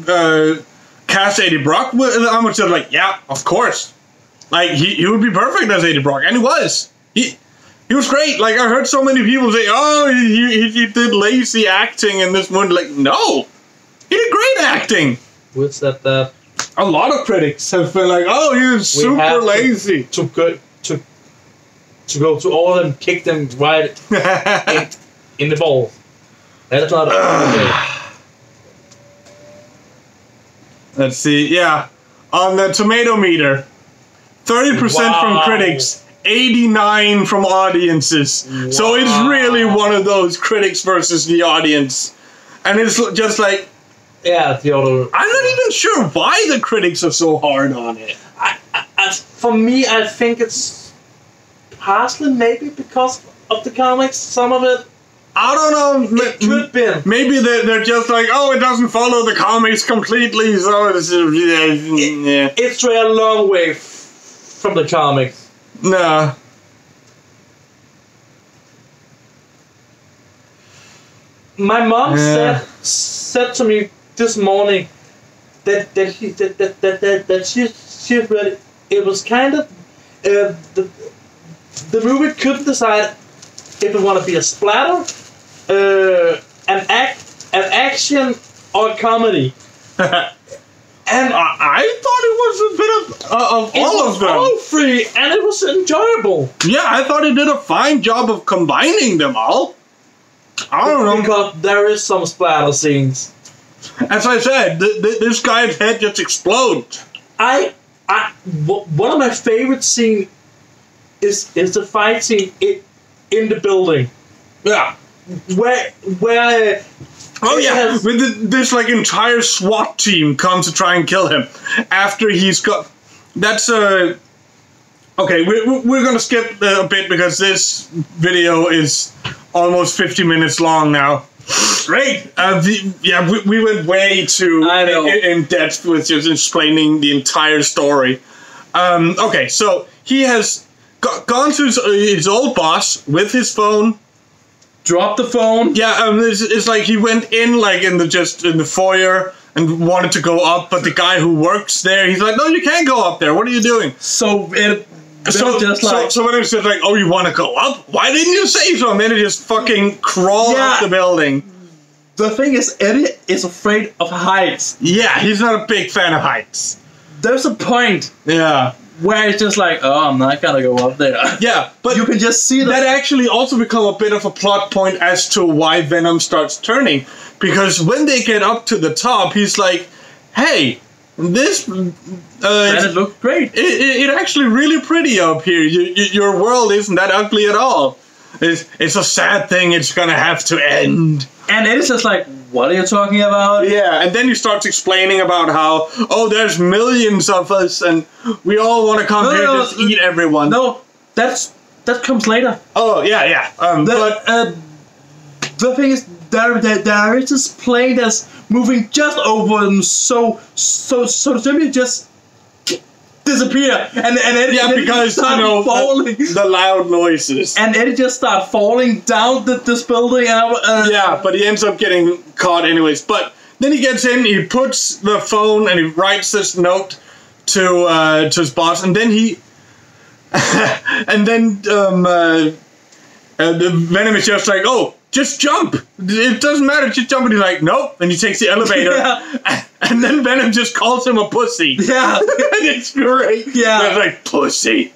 cast Eddie Brock, I was just like, yeah, of course. Like he would be perfect as Eddie Brock, and he was. He was great. Like I heard so many people say, oh, he did lazy acting in this one. Like no, he did great acting. What's that? A lot of critics have been like, oh, he was super lazy. To go to all of them, kick them right in the ball. That's not okay. Let's see. Yeah, on the tomato meter, 30% from critics, 89 from audiences. Wow. So it's really one of those critics versus the audience, and it's just like. Yeah, the other. I'm not even sure why the critics are so hard on it. For me, I think it's partially maybe because of the comics. Some of it. I don't know. It could be. Maybe they're just like, oh, it doesn't follow the comics completely, so it's It's a long way from the comics. Nah. My mom said to me this morning that she read it was kind of the movie couldn't decide if it wanted to be a splatter, an action, or a comedy. And I thought it was a bit of all of them. All three, and it was enjoyable. Yeah, I thought it did a fine job of combining them all. I don't know. Because there is some splatter scenes. As I said, this guy's head just explodes. One of my favorite scenes is the fight scene in the building. Yeah. Where oh yeah, with this like entire SWAT team comes to try and kill him after he's got. That's okay. We're gonna skip a bit because this video is almost 50 minutes long now. Great. We went way too in depth with just explaining the entire story. Okay, so he has gone to his old boss with his phone. Drop the phone. Yeah, it's like he went in like in the foyer and wanted to go up, but the guy who works there, he's like, no, you can't go up there. What are you doing? So when it's just like, oh, you want to go up? Why didn't you say so? And then it just fucking crawled up the building. The thing is, Eddie is afraid of heights. Yeah, he's not a big fan of heights. There's a point. Yeah. Where it's just like, oh, I'm not gonna go up there. Yeah, but you can just see that actually also become a bit of a plot point as to why Venom starts turning. Because when they get up to the top, he's like, hey, this... it looks great. It actually really pretty up here. Your world isn't that ugly at all. It's a sad thing. It's gonna have to end. And it's just like, what are you talking about? Yeah, and then he starts explaining about how, oh, there's millions of us, and we all want to come here and just eat everyone. No, that's that comes later. Oh yeah. The thing is, there is this plane that's moving just over them, so the symbiote just disappear, and then because falling. The loud noises, and Eddie just start falling down this building. But he ends up getting caught anyways. But then he gets in, he puts the phone, and he writes this note to his boss, and then he the Venom is just like, oh, just jump. It doesn't matter, just jump. And he's like, nope. And he takes the elevator. And then Venom just calls him a pussy. Yeah. And it's great. Yeah. It's like, pussy.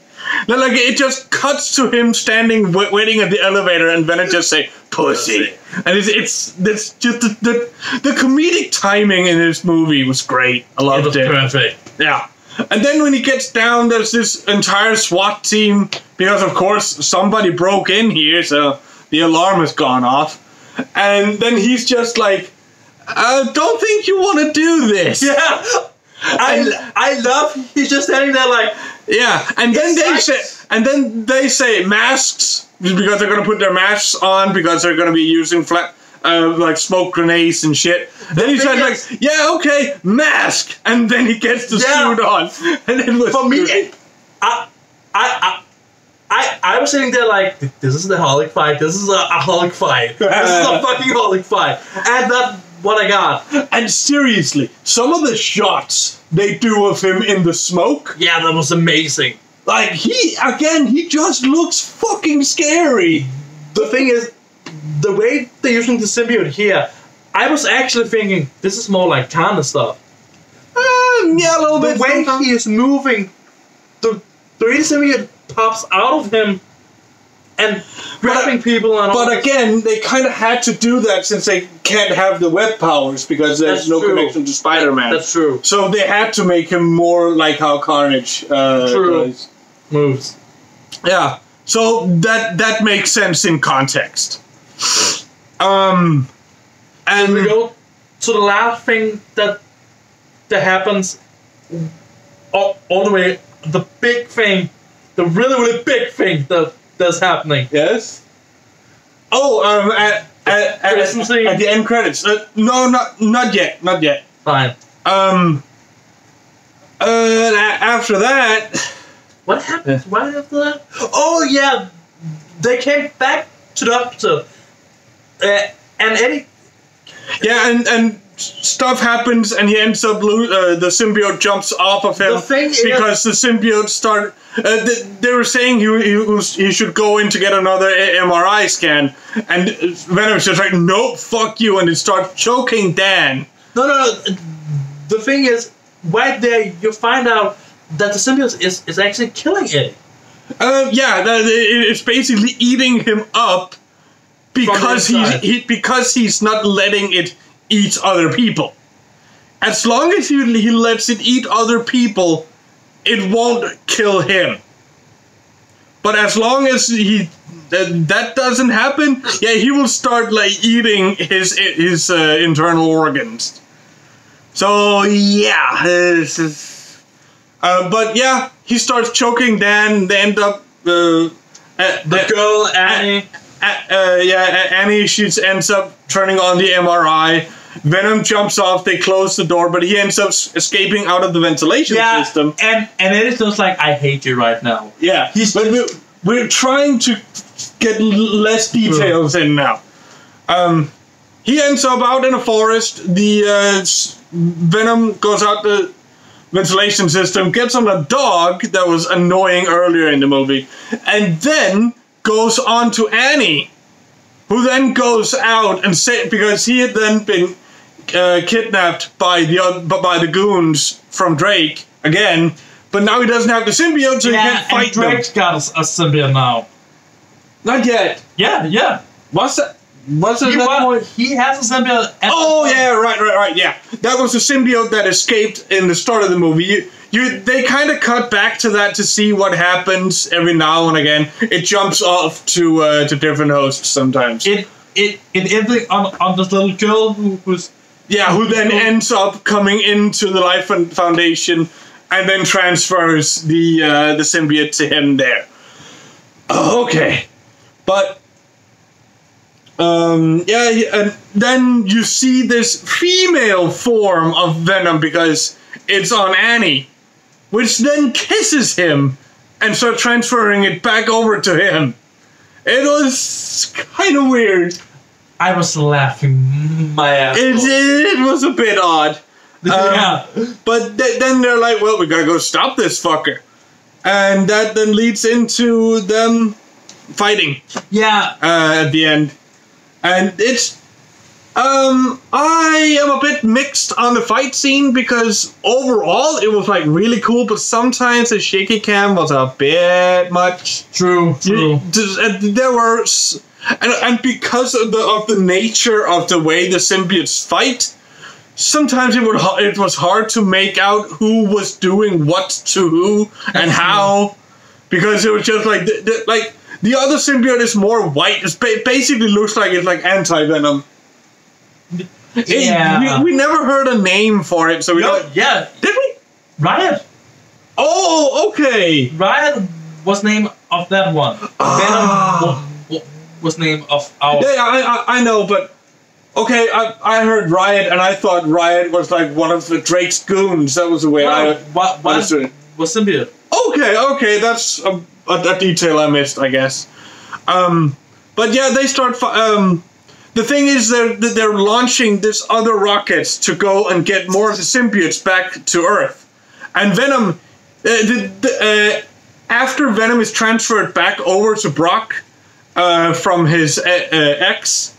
Then it just cuts to him standing waiting at the elevator, and Venom just say, pussy. And it's just the comedic timing in this movie was great. I loved it. Perfect. Yeah. And then when he gets down, there's this entire SWAT team, because of course somebody broke in here, so the alarm has gone off. And then he's just like, I don't think you want to do this. Yeah. I love he's just standing there like, yeah. And then they say masks, because they're gonna put their masks on because they're gonna be using like smoke grenades and shit. Then he said like, yeah, okay, mask, and then he gets the suit on, and it was for me. I was sitting there like, this is the Hulk fight. This is a Hulk fight. This is a fucking Hulk fight, and that's what I got. And seriously, some of the shots they do of him in the smoke, yeah, that was amazing. Like he just looks fucking scary. The thing is, the way they're using the symbiote here, I was actually thinking this is more like Kana stuff. Yeah, a little bit. The way he is moving, the symbiote pops out of him and grabbing people and all. But again, they kind of had to do that since they can't have the web powers because there's no connection to Spider-Man. That's true. So they had to make him more like how Carnage moves. Yeah. So that makes sense in context. And we go to the last thing that happens all the way. The big thing, the really big thing that's happening. Yes. Oh, at the end credits. No, not yet. Fine. After that, what happened? Right after that? Oh yeah, they came back to the episode, and Eddie. Yeah, and stuff happens, and he ends up the symbiote jumps off of him because the symbiote started. They were saying he should go in to get another MRI scan, and Venom's just like, nope, fuck you, and it starts choking Dan. No. The thing is, right there, you find out that the symbiote is actually killing Eddie. It's basically eating him up because he's not letting it eat other people. As long as he lets it eat other people, it won't kill him. But as long as that doesn't happen, he will start like eating his internal organs. So but he starts choking Dan. They end up the girl Annie. Annie, she ends up turning on the MRI. Venom jumps off, they close the door, but he ends up escaping out of the ventilation system. And it is just like, I hate you right now. Yeah, we're trying to get less details in now. He ends up out in a forest. The Venom goes out the ventilation system, gets on a dog that was annoying earlier in the movie, and then goes on to Annie, who then goes out and because he had then been kidnapped by the goons from Drake again, but now he doesn't have the symbiote, so he can't fight them. Drake's got a symbiote now. Not yet. Yeah. What's that? He has a symbiote. Right. Yeah, that was the symbiote that escaped in the start of the movie. They kind of cut back to that to see what happens every now and again. It jumps off to different hosts sometimes. It ended on this little girl who then ends up coming into the Life Foundation and then transfers the symbiote to him there. Okay, but yeah, and then you see this female form of Venom because it's on Annie, which then kisses him and starts transferring it back over to him. It was kind of weird. I was laughing my ass off. It was a bit odd. Yeah. But then they're like, well, we gotta go stop this fucker. And that then leads into them fighting. Yeah. At the end. And it's... I am a bit mixed on the fight scene because overall it was like really cool, but sometimes the shaky cam was a bit much. True. There were... And because of the nature of the way the symbiotes fight, sometimes it was hard to make out who was doing what to who and how, because it was just like the other symbiote is more white. It basically looks like it's like anti-Venom. Yeah. We never heard a name for it, so we don't. Yeah. Did we? Riot. Oh, okay. Riot was name of that one. Venom was name of our. Yeah, I know, but. Okay, I heard Riot, and I thought Riot was like one of the Drake's goons. That was the way I understood it. Was symbiote. Okay, that's a detail I missed, I guess. But yeah, they start. The thing is, they're launching this other rockets to go and get more of the symbiotes back to Earth, and Venom. After Venom is transferred back over to Brock from his ex.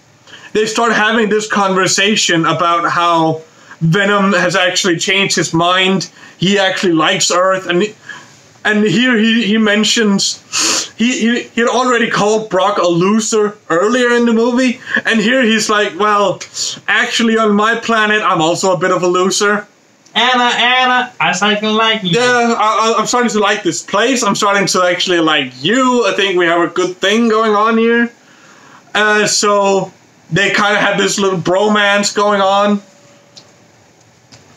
They start having this conversation about how Venom has actually changed his mind. He actually likes Earth, and here he mentions he had already called Brock a loser earlier in the movie, and here he's like, well, actually on my planet I'm also a bit of a loser. Anna, I starting to like you. Yeah, I'm starting to like this place. I'm starting to actually like you. I think we have a good thing going on here. So. They kind of had this little bromance going on.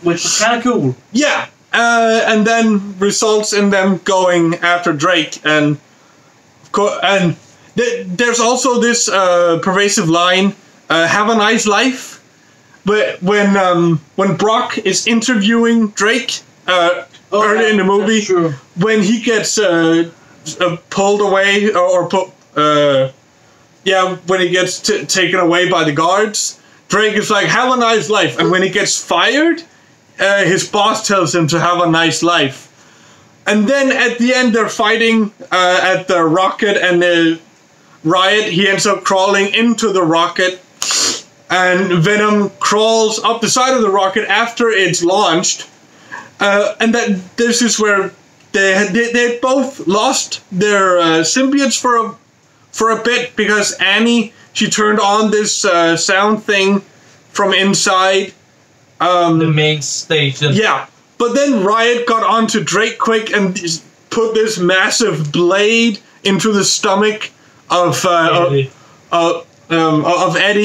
Which is kind of cool. Yeah. And then results in them going after Drake. And there's also this pervasive line, have a nice life. But when Brock is interviewing Drake early in the movie, when he gets pulled away when he gets taken away by the guards, Drake is like, have a nice life. And when he gets fired, his boss tells him to have a nice life. And then at the end, they're fighting at the rocket and the Riot. He ends up crawling into the rocket. And Venom crawls up the side of the rocket after it's launched. And this is where they both lost their symbiotes for a bit, because Annie, she turned on this sound thing from inside. The main station. Yeah, but then Riot got onto Drake quick and put this massive blade into the stomach of Eddie,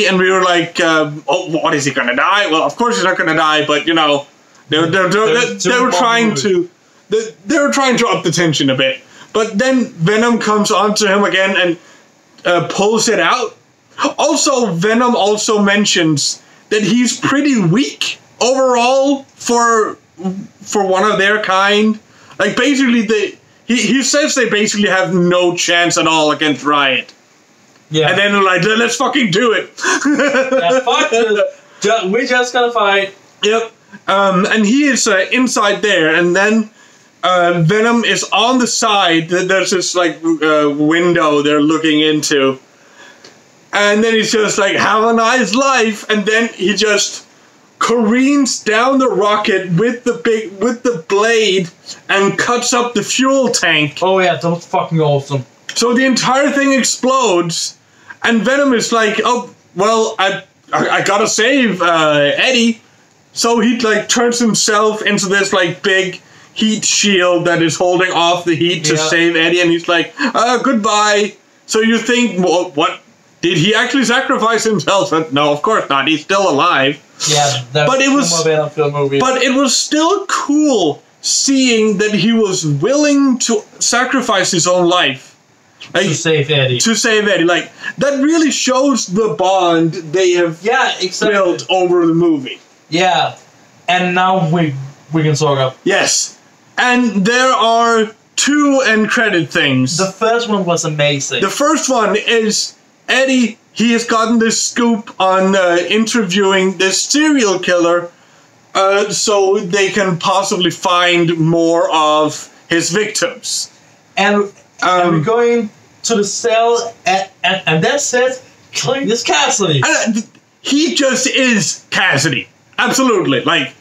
and we were like, oh, what, is he gonna die? Well, of course he's not gonna die, but you know, they were trying to up the tension a bit. But then Venom comes onto him again and pulls it out. Also, Venom also mentions that he's pretty weak overall for one of their kind. Like, basically, he says they basically have no chance at all against Riot. Yeah. And then they're like, let's fucking do it. Yeah, fuck it. We just gotta fight. Yep. And he is inside there, and then Venom is on the side. There's this like window they're looking into, and then he's just like, "Have a nice life," and then he just careens down the rocket with the blade and cuts up the fuel tank. Oh yeah, that was fucking awesome. So the entire thing explodes, and Venom is like, "Oh well, I gotta save Eddie," so he like turns himself into this like big heat shield that is holding off the heat to save Eddie, and he's like, goodbye. So you think, well, what? Did he actually sacrifice himself? No, of course not. He's still alive. Yeah, but it was still cool seeing that he was willing to sacrifice his own life Like, to save Eddie. To save Eddie. Like, that really shows the bond they have built over the movie. Yeah. And now we can talk up. Yes. And there are 2 end credit things. The first one was amazing. The first one is Eddie. He has gotten this scoop on interviewing this serial killer so they can possibly find more of his victims. And we're going to the cell, and that says, killing this Cassidy. He just is Cassidy. Absolutely. Like,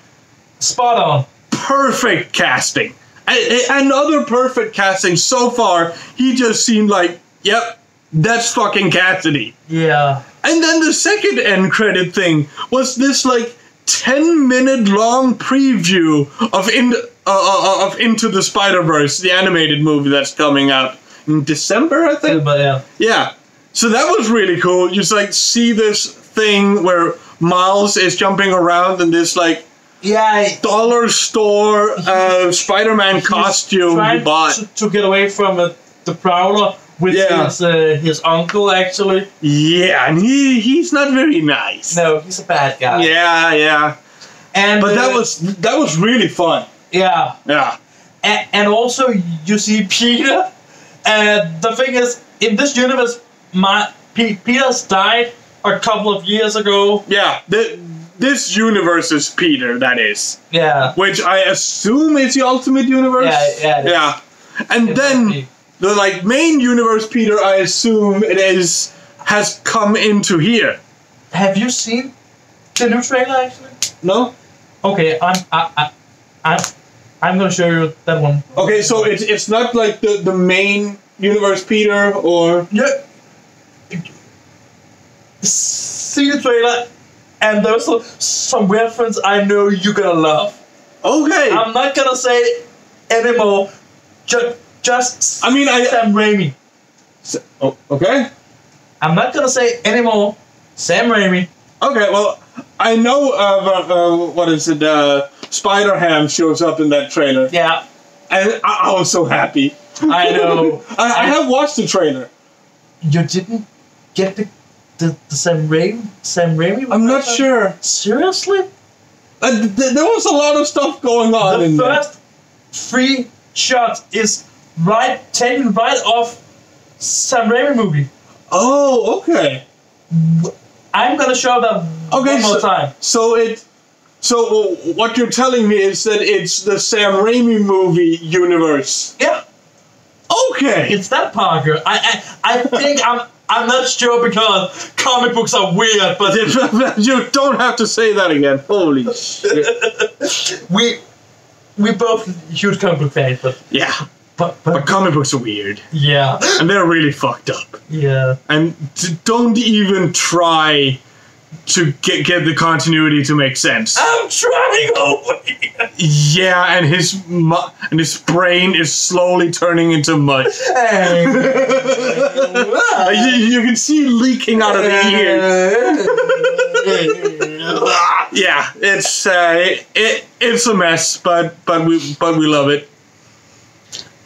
spot on. Perfect casting. Another perfect casting so far. He just seemed like, yep, that's fucking Cassidy. Yeah. And then the second end credit thing was this like 10-minute long preview of Into the Spider-Verse, the animated movie that's coming out in December, I think. Yeah. Yeah. So that was really cool. You just like see this thing where Miles is jumping around in this like dollar store Spider-Man costume he bought to get away from the Prowler with his uncle, actually. Yeah, and he's not very nice. No, he's a bad guy. Yeah. But that was really fun. Yeah. Yeah. And also you see Peter. The thing is, in this universe, Peter's died a couple of years ago. Yeah. This universe is Peter, that is. Yeah. Which I assume is the Ultimate Universe. Yeah. And then the like main universe Peter, I assume has come into here. Have you seen the new trailer actually? No. Okay, I'm gonna show you that one. Okay, so it's not like the main universe Peter or see the trailer, and there's some reference I know you're gonna love. Okay. I'm not gonna say anymore. Just Sam Raimi. Okay. I'm not gonna say anymore. Sam Raimi. Okay, well, I know Spider-Ham shows up in that trailer. Yeah. And I was so happy. I know. I have watched the trailer. You didn't get the Sam Raimi? I'm not sure. Seriously? There was a lot of stuff going on in there. The first 3 shots is taken right off Sam Raimi movie. Oh, okay. I'm gonna show that one more time. So what you're telling me is that it's the Sam Raimi movie universe. Yeah. Okay. It's that Parker. I think I'm not sure because comic books are weird, but you don't have to say that again. Holy shit. we both huge comic book fans, but yeah. But comic books are weird. Yeah. And they're really fucked up. Yeah. And don't even try to get the continuity to make sense. I'm trying over here. Yeah, and his brain is slowly turning into mush. You can see leaking out of the ears. Yeah, it's a mess, but we love it.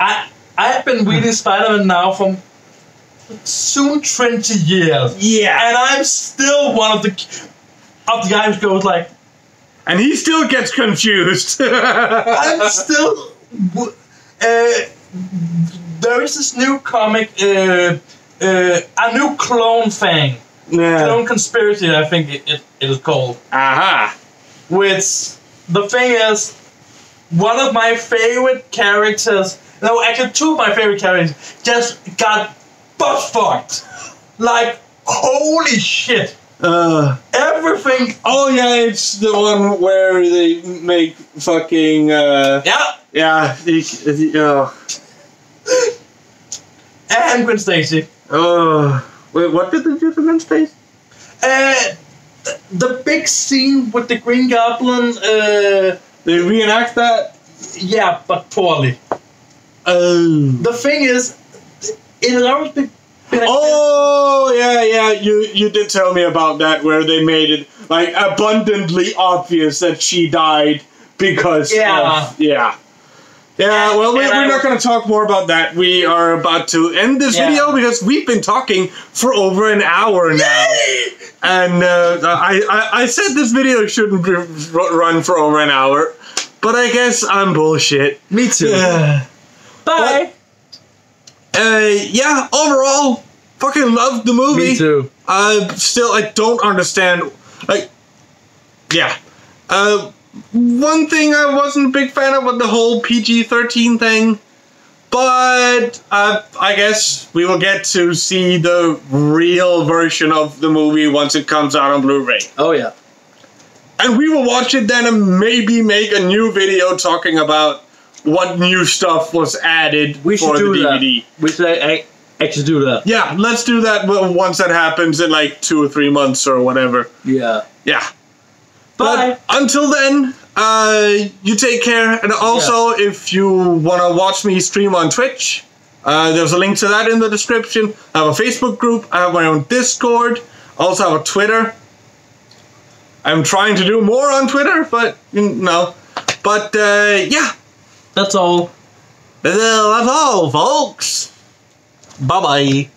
I've been reading Spider-Man now for soon 20 years. Yeah. And I'm still one of the guys who goes like... And he still gets confused. I'm still... there is this new comic, a new clone thing. Yeah. Clone Conspiracy, I think it is called. Aha. Which, the thing is, one of my favorite characters... No, actually 2 of my favorite characters just got butt-fucked. Like, holy shit. Everything... Oh, yeah, it's the one where they make fucking... Yeah. And Gwen Stacy. Wait, what did they do to Gwen Stacy? The big scene with the Green Goblin... They reenact that? Yeah, but poorly. The thing is, it has always been oh, yeah, you did tell me about that, where they made it, like, abundantly obvious that she died because of... Yeah. Yeah, well, we're not going to talk more about that. We are about to end this video because we've been talking for over an hour now. And I said this video shouldn't run for over an hour, but I guess I'm bullshit. Me too. Bye. Yeah, overall, fucking loved the movie. Me too. Still, I don't understand. Like, yeah. One thing I wasn't a big fan of was the whole PG-13 thing, but I guess we will get to see the real version of the movie once it comes out on Blu-ray. Oh yeah. And we will watch it then and maybe make a new video talking about what new stuff was added for the DVD. We should actually do that. Yeah, let's do that once that happens in like 2 or 3 months or whatever. Yeah. Yeah. Bye. But until then, you take care. And also, if you want to watch me stream on Twitch, there's a link to that in the description. I have a Facebook group. I have my own Discord. I also have a Twitter. I'm trying to do more on Twitter, but no. But yeah. That's all. That's all, folks. Bye-bye.